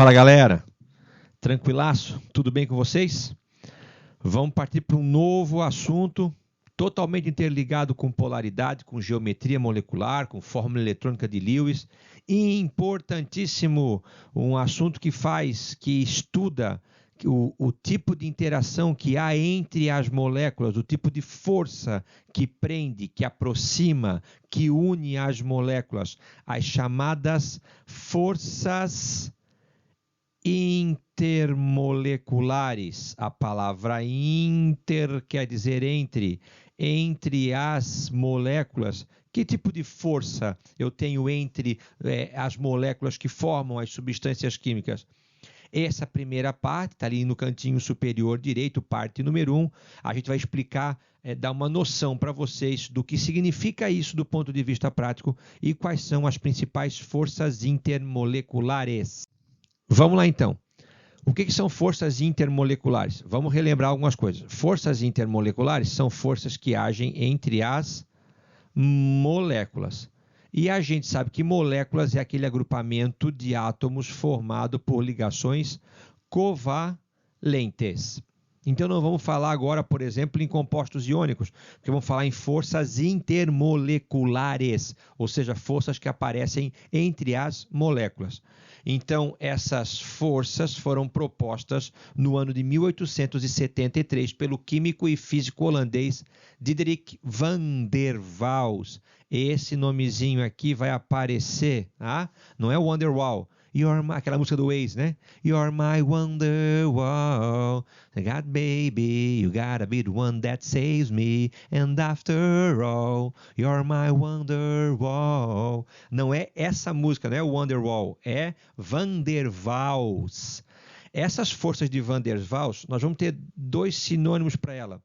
Fala galera, tranquilaço? Tudo bem com vocês? Vamos partir para um novo assunto totalmente interligado com polaridade, com geometria molecular, com fórmula eletrônica de Lewis. Importantíssimo, um assunto que estuda o tipo de interação que há entre as moléculas, o tipo de força que prende, que aproxima, que une as moléculas, as chamadas forças intermoleculares. A palavra inter quer dizer entre as moléculas. Que tipo de força eu tenho entre as moléculas que formam as substâncias químicas? Essa primeira parte está ali no cantinho superior direito, parte número 1. A gente vai explicar, dar uma noção para vocês do que significa isso do ponto de vista prático e quais são as principais forças intermoleculares. Vamos lá então. O que são forças intermoleculares? Vamos relembrar algumas coisas. Forças intermoleculares são forças que agem entre as moléculas. E a gente sabe que moléculas é aquele agrupamento de átomos formado por ligações covalentes. Então não vamos falar agora, por exemplo, em compostos iônicos, porque vamos falar em forças intermoleculares, ou seja, forças que aparecem entre as moléculas. Então, essas forças foram propostas no ano de 1873 pelo químico e físico holandês Diederik van der Waals. Esse nomezinho aqui vai aparecer, tá? Não é o Wonderwall. Aquela música do Waze, né? You're my wonderwall. I got baby, you gotta be the one that saves me. And after all, you're my wonderwall. Não é essa música, não é o Wonderwall, é Van der Waals. Essas forças de Van der Waals, nós vamos ter dois sinônimos para ela.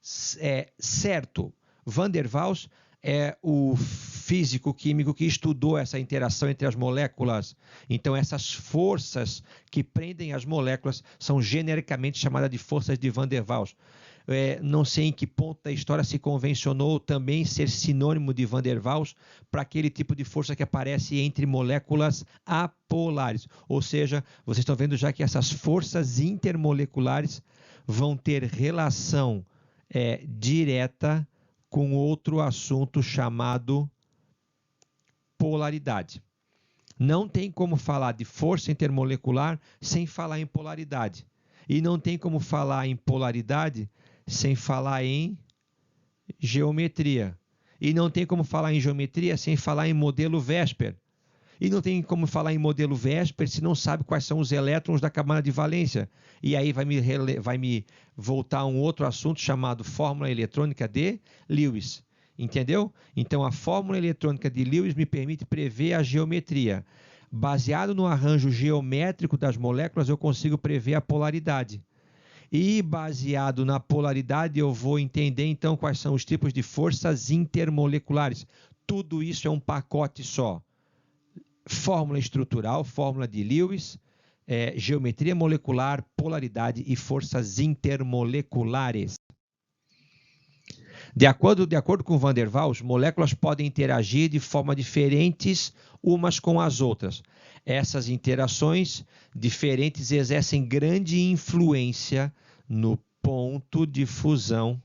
Certo, Van der Waals é o físico químico que estudou essa interação entre as moléculas. Então, essas forças que prendem as moléculas são genericamente chamadas de forças de Van der Waals. Não sei em que ponto da história se convencionou também ser sinônimo de Van der Waals para aquele tipo de força que aparece entre moléculas apolares. Ou seja, vocês estão vendo já que essas forças intermoleculares vão ter relação direta com outro assunto chamado polaridade. Não tem como falar de força intermolecular sem falar em polaridade. E não tem como falar em polaridade sem falar em geometria. E não tem como falar em geometria sem falar em modelo Vésper. E não tem como falar em modelo Vésper se não sabe quais são os elétrons da camada de valência. E aí vai me voltar a um outro assunto chamado fórmula eletrônica de Lewis. Entendeu? Então, a fórmula eletrônica de Lewis me permite prever a geometria. Baseado no arranjo geométrico das moléculas, eu consigo prever a polaridade. E baseado na polaridade, eu vou entender então quais são os tipos de forças intermoleculares. Tudo isso é um pacote só. Fórmula estrutural, fórmula de Lewis, geometria molecular, polaridade e forças intermoleculares. De acordo com Van der Waals, moléculas podem interagir de forma diferentes umas com as outras. Essas interações diferentes exercem grande influência no ponto de fusão,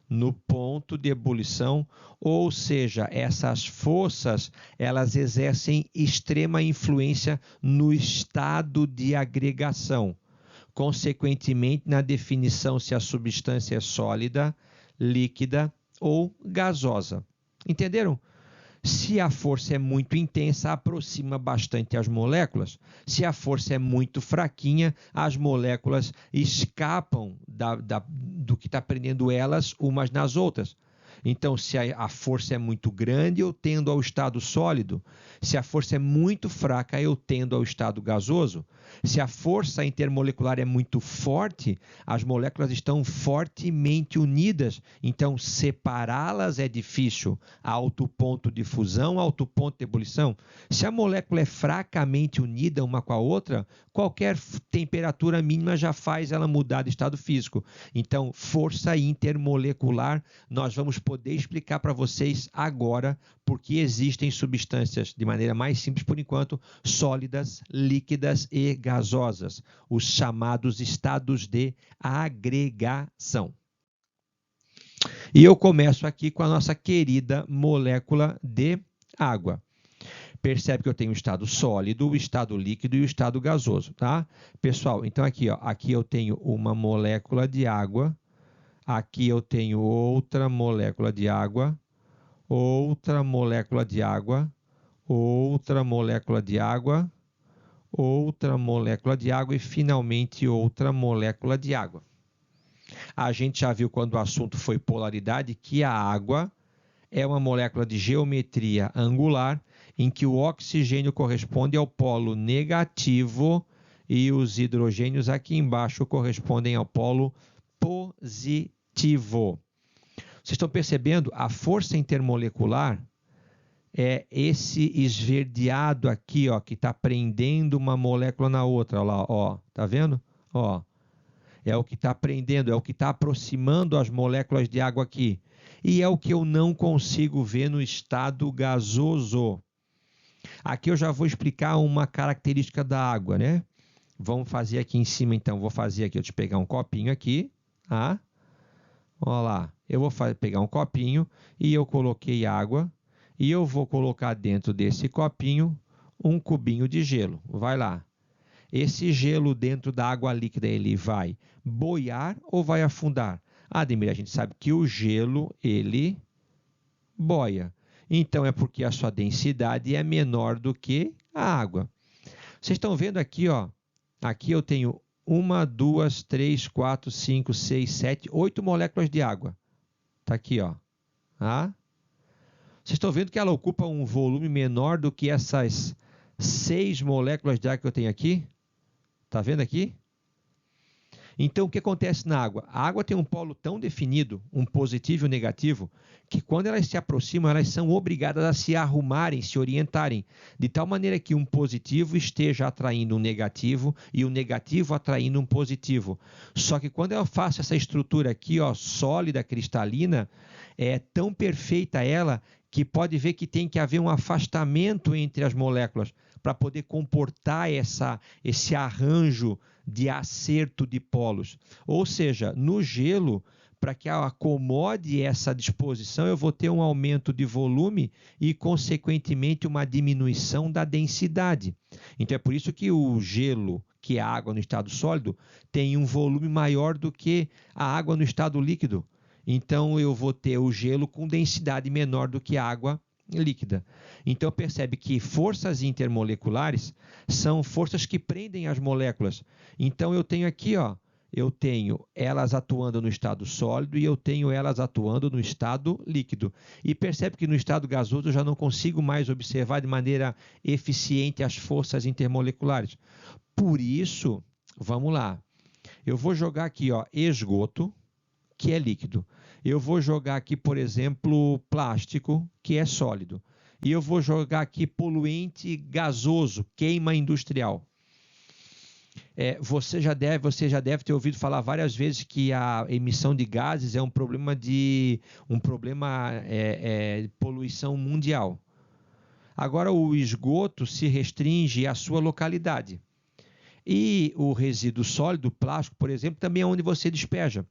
no ponto de ebulição, ou seja, essas forças elas exercem extrema influência no estado de agregação, consequentemente na definição se a substância é sólida, líquida ou gasosa. Entenderam? Se a força é muito intensa, aproxima bastante as moléculas. Se a força é muito fraquinha, as moléculas escapam do que está prendendo elas umas nas outras. Então, se a força é muito grande, eu tendo ao estado sólido. Se a força é muito fraca, eu tendo ao estado gasoso. Se a força intermolecular é muito forte, as moléculas estão fortemente unidas. Então, separá-las é difícil. Alto ponto de fusão, alto ponto de ebulição. Se a molécula é fracamente unida uma com a outra, qualquer temperatura mínima já faz ela mudar de estado físico. Então, força intermolecular, nós vamos poder poder explicar para vocês agora por que existem substâncias, de maneira mais simples por enquanto, sólidas, líquidas e gasosas, os chamados estados de agregação. E eu começo aqui com a nossa querida molécula de água. Percebe que eu tenho o estado sólido, o estado líquido e o estado gasoso, tá? Pessoal, então aqui, ó, aqui eu tenho uma molécula de água, aqui eu tenho outra molécula de água, outra molécula de água, outra molécula de água, outra molécula de água e finalmente outra molécula de água. A gente já viu quando o assunto foi polaridade que a água é uma molécula de geometria angular em que o oxigênio corresponde ao polo negativo e os hidrogênios aqui embaixo correspondem ao polo positivo. Vocês estão percebendo? A força intermolecular é esse esverdeado aqui, ó, que está prendendo uma molécula na outra. Olha lá, ó, tá vendo? Ó, é o que está prendendo, é o que está aproximando as moléculas de água aqui. E é o que eu não consigo ver no estado gasoso. Aqui eu já vou explicar uma característica da água, né? Vamos fazer aqui em cima, então. Vou fazer aqui, eu te pegar um copinho aqui, tá? Olha lá, eu vou pegar um copinho e eu coloquei água e eu vou colocar dentro desse copinho um cubinho de gelo. Vai lá. Esse gelo dentro da água líquida, ele vai boiar ou vai afundar? Ademir, a gente sabe que o gelo, ele boia. Então, é porque a sua densidade é menor do que a água. Vocês estão vendo aqui, ó. Aqui eu tenho 1, 2, 3, 4, 5, 6, 7, 8 moléculas de água. Está aqui, ó. Tá? Vocês estão vendo que ela ocupa um volume menor do que essas 6 moléculas de água que eu tenho aqui? Está vendo aqui? Então, o que acontece na água? A água tem um polo tão definido, um positivo e um negativo, que quando elas se aproximam, elas são obrigadas a se arrumarem, se orientarem, de tal maneira que um positivo esteja atraindo um negativo e o negativo atraindo um positivo. Só que quando eu faço essa estrutura aqui, ó, sólida, cristalina, é tão perfeita ela que pode ver que tem que haver um afastamento entre as moléculas para poder comportar esse arranjo de acerto de polos. Ou seja, no gelo, para que acomode essa disposição, eu vou ter um aumento de volume e, consequentemente, uma diminuição da densidade. Então, é por isso que o gelo, que é a água no estado sólido, tem um volume maior do que a água no estado líquido. Então, eu vou ter o gelo com densidade menor do que a água líquida. Então, percebe que forças intermoleculares são forças que prendem as moléculas. Então, eu tenho aqui, ó, eu tenho elas atuando no estado sólido e eu tenho elas atuando no estado líquido. E percebe que no estado gasoso eu já não consigo mais observar de maneira eficiente as forças intermoleculares. Por isso, vamos lá. Eu vou jogar aqui, ó, esgoto, que é líquido. Eu vou jogar aqui, por exemplo, plástico, que é sólido. E eu vou jogar aqui poluente gasoso, queima industrial. Você já deve ter ouvido falar várias vezes que a emissão de gases é um problema de poluição mundial. Agora, o esgoto se restringe à sua localidade. E o resíduo sólido, plástico, por exemplo, também é onde você despeja.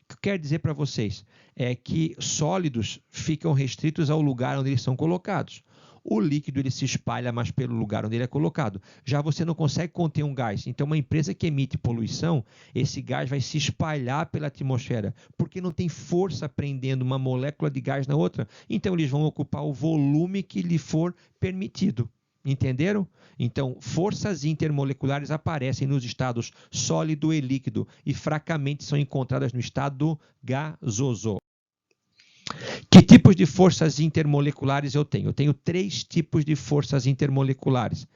O que quer dizer para vocês é que sólidos ficam restritos ao lugar onde eles são colocados. O líquido ele se espalha mais pelo lugar onde ele é colocado. Já você não consegue conter um gás. Então, uma empresa que emite poluição, esse gás vai se espalhar pela atmosfera, porque não tem força prendendo uma molécula de gás na outra. Então, eles vão ocupar o volume que lhe for permitido. Entenderam? Então, forças intermoleculares aparecem nos estados sólido e líquido e fracamente são encontradas no estado gasoso. Que tipos de forças intermoleculares eu tenho? Eu tenho 3 tipos de forças intermoleculares.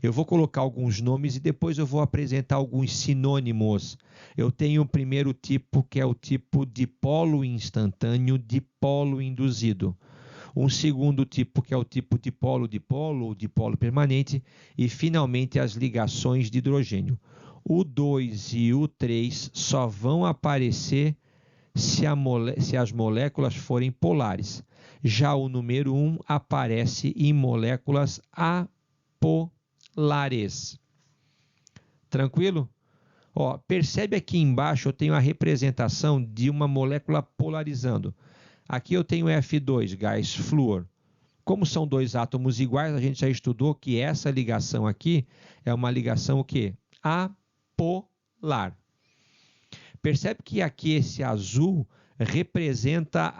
Eu vou colocar alguns nomes e depois eu vou apresentar alguns sinônimos. Eu tenho o primeiro tipo, que é o tipo dipolo instantâneo, dipolo induzido. Um segundo tipo, que é o tipo dipolo-dipolo ou dipolo permanente. E, finalmente, as ligações de hidrogênio. O 2 e o 3 só vão aparecer se as moléculas forem polares. Já o número 1 aparece em moléculas apolares. Tranquilo? Ó, percebe aqui embaixo eu tenho a representação de uma molécula polarizando. Aqui eu tenho F2, gás flúor. Como são dois átomos iguais, a gente já estudou que essa ligação aqui é uma ligação o quê? Apolar. Percebe que aqui esse azul representa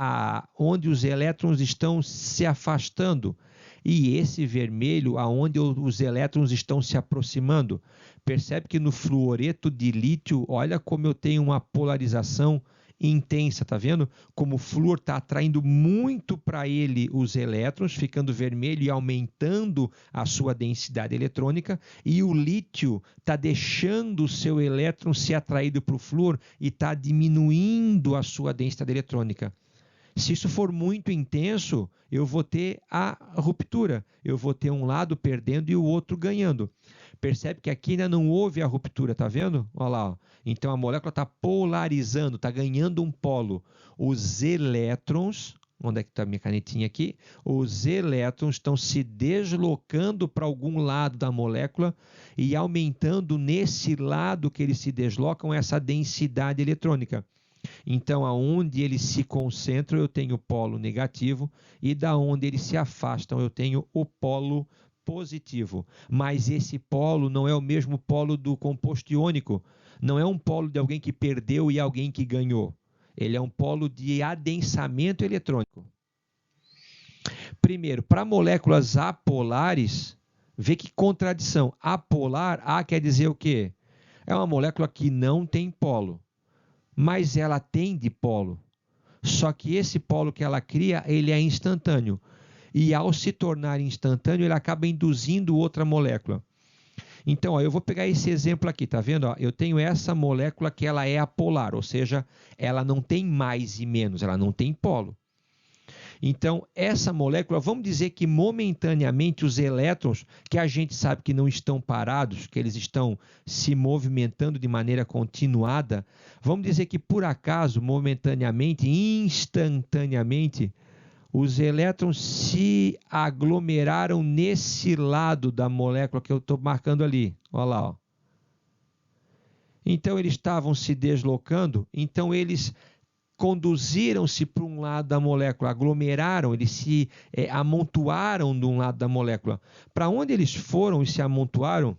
onde os elétrons estão se afastando e esse vermelho aonde os elétrons estão se aproximando. Percebe que no fluoreto de lítio, olha como eu tenho uma polarização intensa, tá vendo? Como o flúor está atraindo muito para ele os elétrons, ficando vermelho e aumentando a sua densidade eletrônica, e o lítio está deixando o seu elétron ser atraído para o flúor e está diminuindo a sua densidade eletrônica. Se isso for muito intenso, eu vou ter a ruptura, eu vou ter um lado perdendo e o outro ganhando. Percebe que aqui ainda não houve a ruptura, tá vendo? Olha lá, ó. Então a molécula está polarizando, está ganhando um polo. Os elétrons, onde é que está a minha canetinha aqui? Os elétrons estão se deslocando para algum lado da molécula e aumentando nesse lado que eles se deslocam essa densidade eletrônica. Então, aonde eles se concentram, eu tenho o polo negativo, e da onde eles se afastam, eu tenho o polo positivo. Mas esse polo não é o mesmo polo do composto iônico. Não é um polo de alguém que perdeu e alguém que ganhou. Ele é um polo de adensamento eletrônico. Primeiro, para moléculas apolares, vê que contradição. Apolar, A quer dizer o quê? É uma molécula que não tem polo, mas ela tem dipolo. Só que esse polo que ela cria, ele é instantâneo. E ao se tornar instantâneo, ele acaba induzindo outra molécula. Então, ó, eu vou pegar esse exemplo aqui, tá vendo? Ó, eu tenho essa molécula que ela é apolar, ou seja, ela não tem mais e menos, ela não tem polo. Então, essa molécula, vamos dizer que momentaneamente os elétrons, que a gente sabe que não estão parados, que eles estão se movimentando de maneira continuada, vamos dizer que por acaso, momentaneamente, instantaneamente, os elétrons se aglomeraram nesse lado da molécula que eu estou marcando ali. Olha lá. Ó. Então, eles estavam se deslocando, então eles conduziram-se para um lado da molécula, aglomeraram, eles se amontoaram de um lado da molécula. Para onde eles foram e se amontoaram,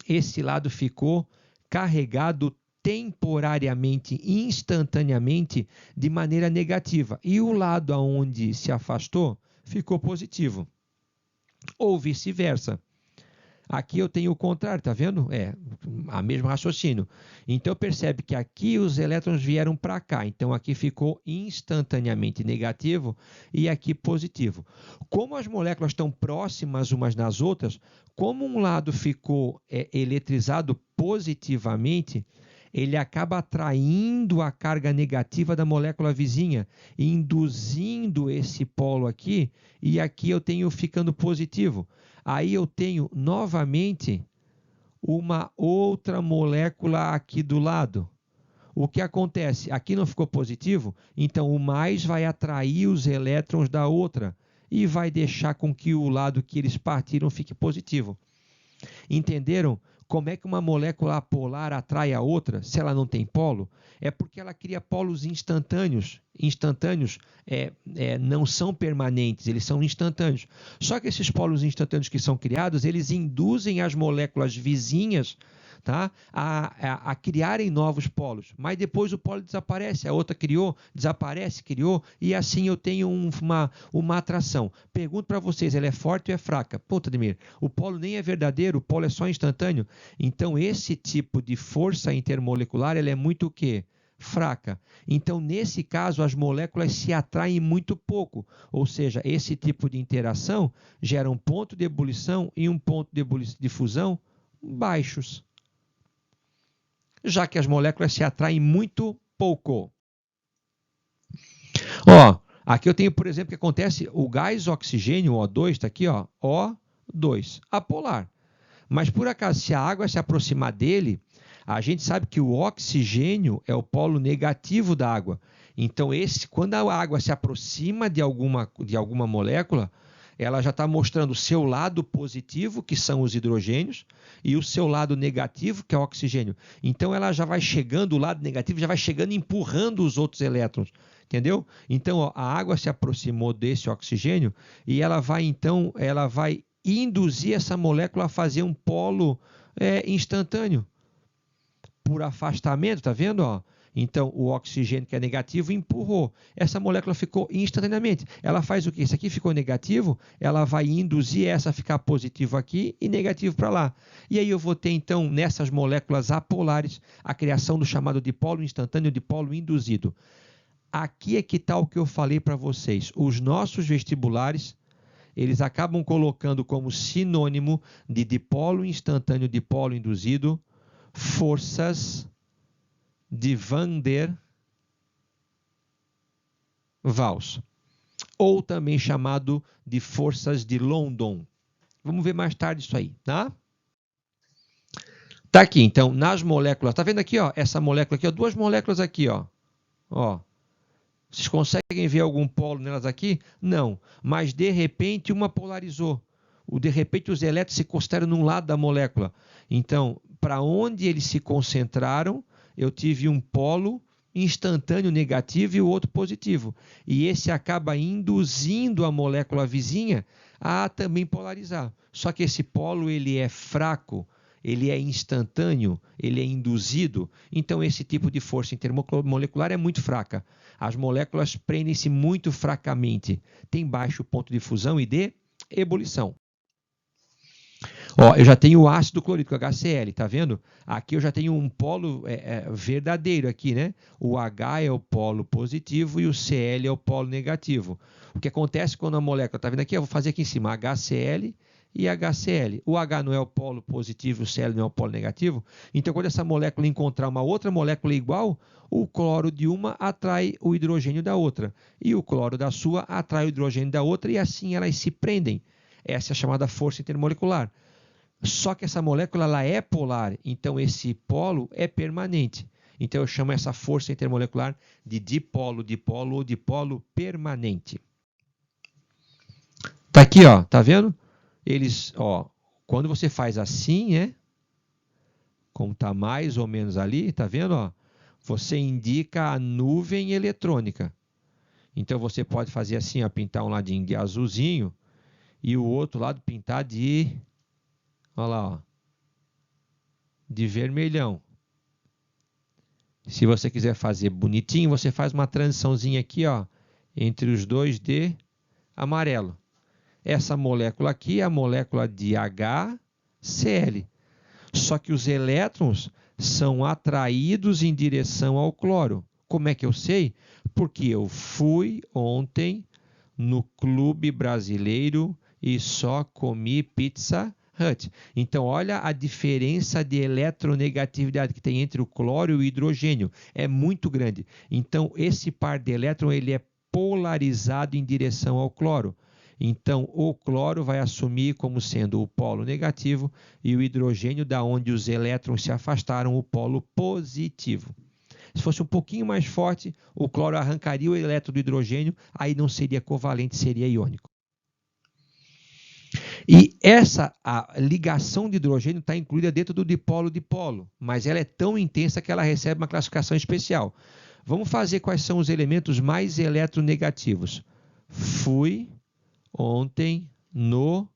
esse lado ficou carregado temporariamente, instantaneamente, de maneira negativa. E o lado aonde se afastou ficou positivo. Ou vice-versa. Aqui eu tenho o contrário, tá vendo? É a mesmo raciocínio. Então percebe que aqui os elétrons vieram para cá. Então aqui ficou instantaneamente negativo e aqui positivo. Como as moléculas estão próximas umas das outras, como um lado ficou eletrizado positivamente, ele acaba atraindo a carga negativa da molécula vizinha, induzindo esse polo aqui, e aqui eu tenho ficando positivo. Aí eu tenho novamente uma outra molécula aqui do lado. O que acontece? Aqui não ficou positivo, então o mais vai atrair os elétrons da outra e vai deixar com que o lado que eles partiram fique positivo. Entenderam? Como é que uma molécula apolar atrai a outra se ela não tem polo? É porque ela cria polos instantâneos. Instantâneos não são permanentes, eles são instantâneos. Só que esses polos instantâneos que são criados, eles induzem as moléculas vizinhas, tá, a criarem novos polos. Mas depois o polo desaparece, a outra criou, desaparece, criou, e assim eu tenho uma atração. Pergunto para vocês, ela é forte ou é fraca? Puta, Ademir, o polo nem é verdadeiro, o polo é só instantâneo. Então, esse tipo de força intermolecular, ela é muito o quê? Fraca. Então, nesse caso, as moléculas se atraem muito pouco, ou seja, esse tipo de interação gera um ponto de ebulição e um ponto de fusão baixos, já que as moléculas se atraem muito pouco. Ó, aqui eu tenho, por exemplo, que acontece o gás oxigênio, O2, está aqui, ó, O2, apolar. Mas, por acaso, se a água se aproximar dele, A gente sabe que o oxigênio é o polo negativo da água. Então, quando a água se aproxima de alguma molécula, ela já está mostrando o seu lado positivo, que são os hidrogênios, e o seu lado negativo, que é o oxigênio. Então, ela já vai chegando, o lado negativo já vai chegando empurrando os outros elétrons. Entendeu? Então, ó, a água se aproximou desse oxigênio e ela vai induzir essa molécula a fazer um polo instantâneo por afastamento, tá vendo? Ó? Então, o oxigênio que é negativo empurrou. Essa molécula ficou instantaneamente. Ela faz o quê? Isso aqui ficou negativo, ela vai induzir essa a ficar positivo aqui e negativo para lá. E aí eu vou ter, então, nessas moléculas apolares, a criação do chamado dipolo instantâneo, dipolo induzido. Aqui é que está o que eu falei para vocês. Os nossos vestibulares, eles acabam colocando como sinônimo de dipolo instantâneo, dipolo induzido, forças de Van der Waals, ou também chamado de forças de London. Vamos ver mais tarde isso aí, tá? Tá aqui, então, nas moléculas. Tá vendo aqui, ó? Essa molécula aqui, ó, duas moléculas aqui, ó. Ó. Vocês conseguem ver algum polo nelas aqui? Não, mas de repente uma polarizou. De repente os elétrons se concentraram num lado da molécula. Então, para onde eles se concentraram, eu tive um polo instantâneo negativo e o outro positivo. E esse acaba induzindo a molécula vizinha a também polarizar. Só que esse polo ele é fraco, ele é instantâneo, ele é induzido, então esse tipo de força intermolecular é muito fraca. As moléculas prendem-se muito fracamente, tem baixo ponto de fusão e de ebulição. Ó, eu já tenho o ácido clorídrico, HCl, tá vendo? Aqui eu já tenho um polo verdadeiro aqui, né? O H é o polo positivo e o Cl é o polo negativo. O que acontece quando a molécula, tá vendo aqui? Eu vou fazer aqui em cima, HCl e HCl. O H não é o polo positivo, o Cl não é o polo negativo. Então, quando essa molécula encontrar uma outra molécula igual, o cloro de uma atrai o hidrogênio da outra. E o cloro da sua atrai o hidrogênio da outra e assim elas se prendem. Essa é a chamada força intermolecular. Só que essa molécula ela é polar, então esse polo é permanente. Então eu chamo essa força intermolecular de dipolo, dipolo ou dipolo permanente. Tá aqui, ó, tá vendo? Eles, ó, quando você faz assim, como tá mais ou menos ali, tá vendo, ó? Você indica a nuvem eletrônica. Então você pode fazer assim, ó, pintar um ladinho de azulzinho e o outro lado pintar de, olha lá, ó, de vermelhão. Se você quiser fazer bonitinho, você faz uma transiçãozinha aqui, ó, entre os dois de amarelo. Essa molécula aqui é a molécula de HCl. Só que os elétrons são atraídos em direção ao cloro. Como é que eu sei? Porque eu fui ontem no Clube Brasileiro e só comi Pizza Hut. Então, olha a diferença de eletronegatividade que tem entre o cloro e o hidrogênio. É muito grande. Então, esse par de elétrons ele é polarizado em direção ao cloro. Então, o cloro vai assumir como sendo o polo negativo e o hidrogênio, da onde os elétrons se afastaram, o polo positivo. Se fosse um pouquinho mais forte, o cloro arrancaria o elétron do hidrogênio, aí não seria covalente, seria iônico. E a ligação de hidrogênio está incluída dentro do dipolo-dipolo, mas ela é tão intensa que ela recebe uma classificação especial. Vamos fazer quais são os elementos mais eletronegativos. Fui ontem no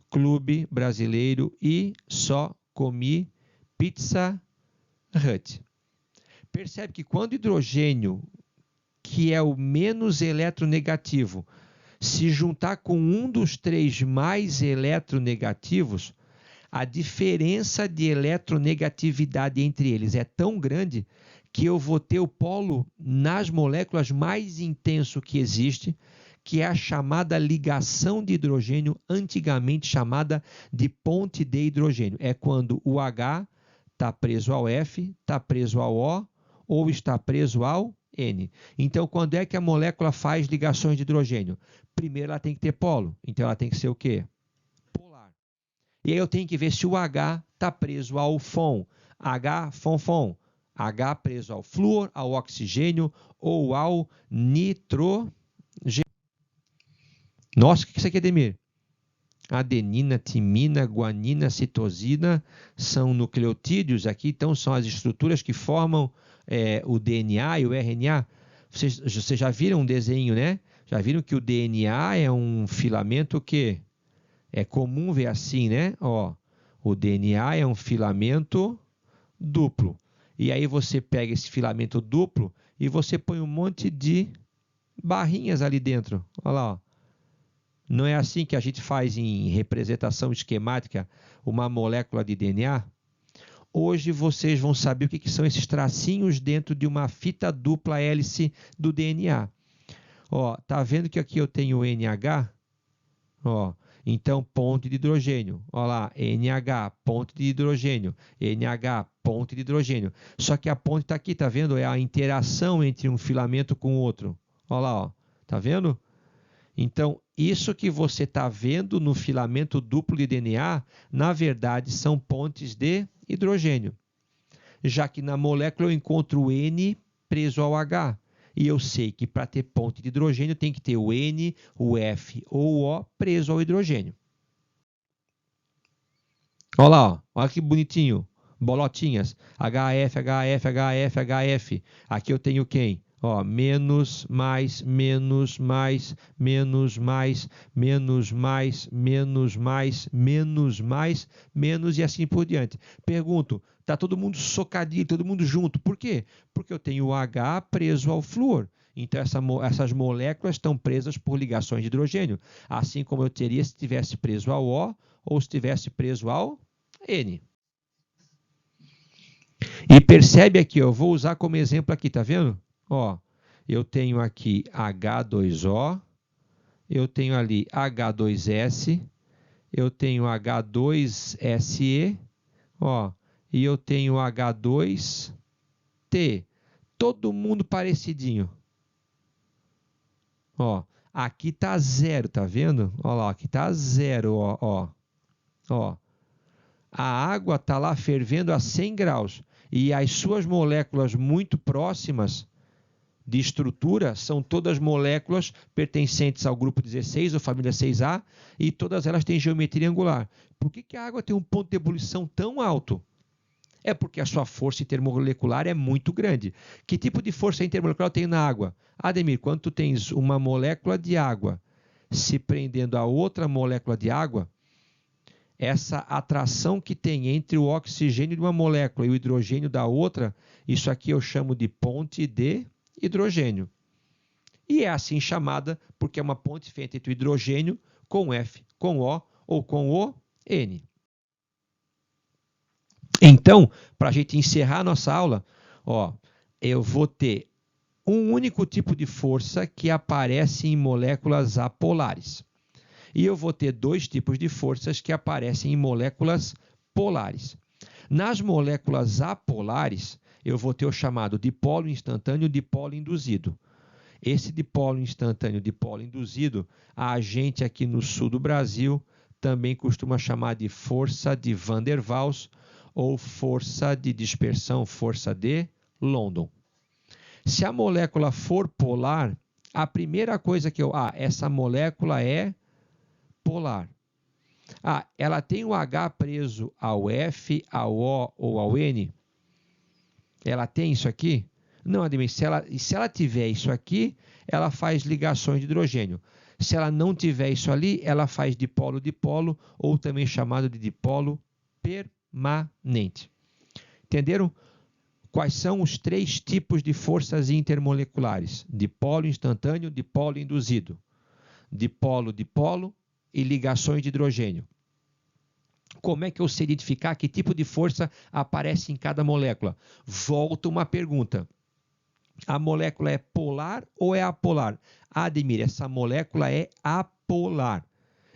Clube Brasileiro e só comi Pizza Hut. Percebe que quando o hidrogênio, que é o menos eletronegativo, se juntar com um dos três mais eletronegativos, a diferença de eletronegatividade entre eles é tão grande que eu vou ter o polo nas moléculas mais intenso que existe, que é a chamada ligação de hidrogênio, antigamente chamada de ponte de hidrogênio. É quando o H está preso ao F, está preso ao O ou está preso ao N. Então, quando é que a molécula faz ligações de hidrogênio? Primeiro, ela tem que ter polo. Então, ela tem que ser o quê? Polar. E aí eu tenho que ver se o H está preso ao FON. H, fonfon. H preso ao flúor, ao oxigênio ou ao nitrogênio. Nossa, o que é isso aqui, Ademir? Adenina, timina, guanina, citosina são nucleotídeos aqui, então são as estruturas que formam o DNA e o RNA. Vocês já viram um desenho, né? Já viram que o DNA é um filamento que é comum ver assim, né? Ó, o DNA é um filamento duplo. E aí você pega esse filamento duplo e você põe um monte de barrinhas ali dentro. Olha lá, ó. Não é assim que a gente faz em representação esquemática uma molécula de DNA? Hoje vocês vão saber o que são esses tracinhos dentro de uma fita dupla hélice do DNA. Ó, tá vendo que aqui eu tenho NH? Ó, então ponte de hidrogênio. Ó lá, NH, ponte de hidrogênio. NH, ponte de hidrogênio. Só que a ponte está aqui, tá vendo? É a interação entre um filamento com o outro. Ó lá, ó. Tá vendo? Então, isso que você está vendo no filamento duplo de DNA, na verdade, são pontes de hidrogênio. Já que na molécula eu encontro o N preso ao H. E eu sei que para ter ponte de hidrogênio tem que ter o N, o F ou o O preso ao hidrogênio. Olha lá, ó. Olha que bonitinho. Bolotinhas. HF, HF, HF, HF. Aqui eu tenho quem? Ó, menos, mais, menos, mais, menos, mais, menos, mais, menos, mais, menos, mais, menos e assim por diante. Pergunto, tá todo mundo socadinho, todo mundo junto. Por quê? Porque eu tenho o H preso ao flúor. Então, essas moléculas estão presas por ligações de hidrogênio. Assim como eu teria se estivesse preso ao O ou se estivesse preso ao N. E percebe aqui, eu vou usar como exemplo aqui, tá vendo? Ó, eu tenho aqui H2O, eu tenho ali H2S, eu tenho H2SE, ó, e eu tenho H2T. Todo mundo parecidinho. Ó, aqui tá zero, tá vendo? Ó lá, aqui tá zero, ó, ó. Ó, a água tá lá fervendo a 100 graus e as suas moléculas muito próximas de estrutura são todas moléculas pertencentes ao grupo 16 ou família 6A e todas elas têm geometria angular. Por que a água tem um ponto de ebulição tão alto? É porque a sua força intermolecular é muito grande. Que tipo de força intermolecular tem na água? Ademir, quando tu tens uma molécula de água se prendendo a outra molécula de água, essa atração que tem entre o oxigênio de uma molécula e o hidrogênio da outra, isso aqui eu chamo de ponte de hidrogênio. E é assim chamada porque é uma ponte feita entre o hidrogênio com F, com O ou com o N. Então, para a gente encerrar a nossa aula, ó, eu vou ter um único tipo de força que aparece em moléculas apolares. E eu vou ter dois tipos de forças que aparecem em moléculas polares. Nas moléculas apolares, eu vou ter o chamado dipolo instantâneo e dipolo induzido. Esse dipolo instantâneo e dipolo induzido, a gente aqui no sul do Brasil também costuma chamar de força de Van der Waals ou força de dispersão, força de London. Se a molécula for polar, a primeira coisa que essa molécula é polar. Ela tem o H preso ao F, ao O ou ao N? Ela tem isso aqui? Não, Ademir, se ela tiver isso aqui, ela faz ligações de hidrogênio. Se ela não tiver isso ali, ela faz dipolo-dipolo, ou também chamado de dipolo permanente. Entenderam? Quais são os três tipos de forças intermoleculares? Dipolo instantâneo, dipolo induzido. Dipolo-dipolo e ligações de hidrogênio. Como é que eu sei identificar que tipo de força aparece em cada molécula? Volta uma pergunta. A molécula é polar ou é apolar? Ademir, essa molécula é apolar.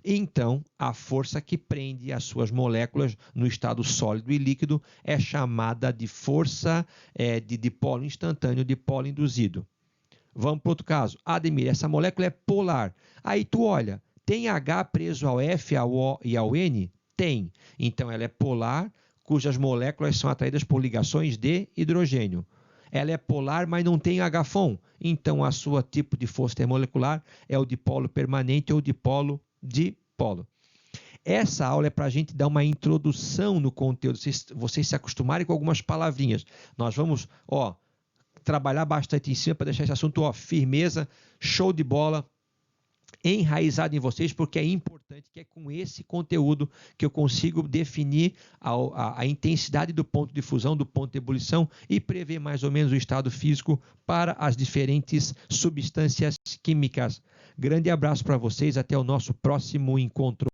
Então, a força que prende as suas moléculas no estado sólido e líquido é chamada de força de dipolo instantâneo, dipolo induzido. Vamos para outro caso. Ademir, essa molécula é polar. Aí tu olha, tem H preso ao F, ao O e ao N? Tem. Então, ela é polar cujas moléculas são atraídas por ligações de hidrogênio. Ela é polar, mas não tem H-FON. Então, a sua tipo de força intermolecular é o dipolo permanente ou dipolo-dipolo. Essa aula é para a gente dar uma introdução no conteúdo, vocês se acostumarem com algumas palavrinhas. Nós vamos trabalhar bastante em cima para deixar esse assunto firmeza, show de bola, enraizado em vocês, porque é importante que é com esse conteúdo que eu consigo definir a intensidade do ponto de fusão, do ponto de ebulição e prever mais ou menos o estado físico para as diferentes substâncias químicas. Grande abraço para vocês, até o nosso próximo encontro.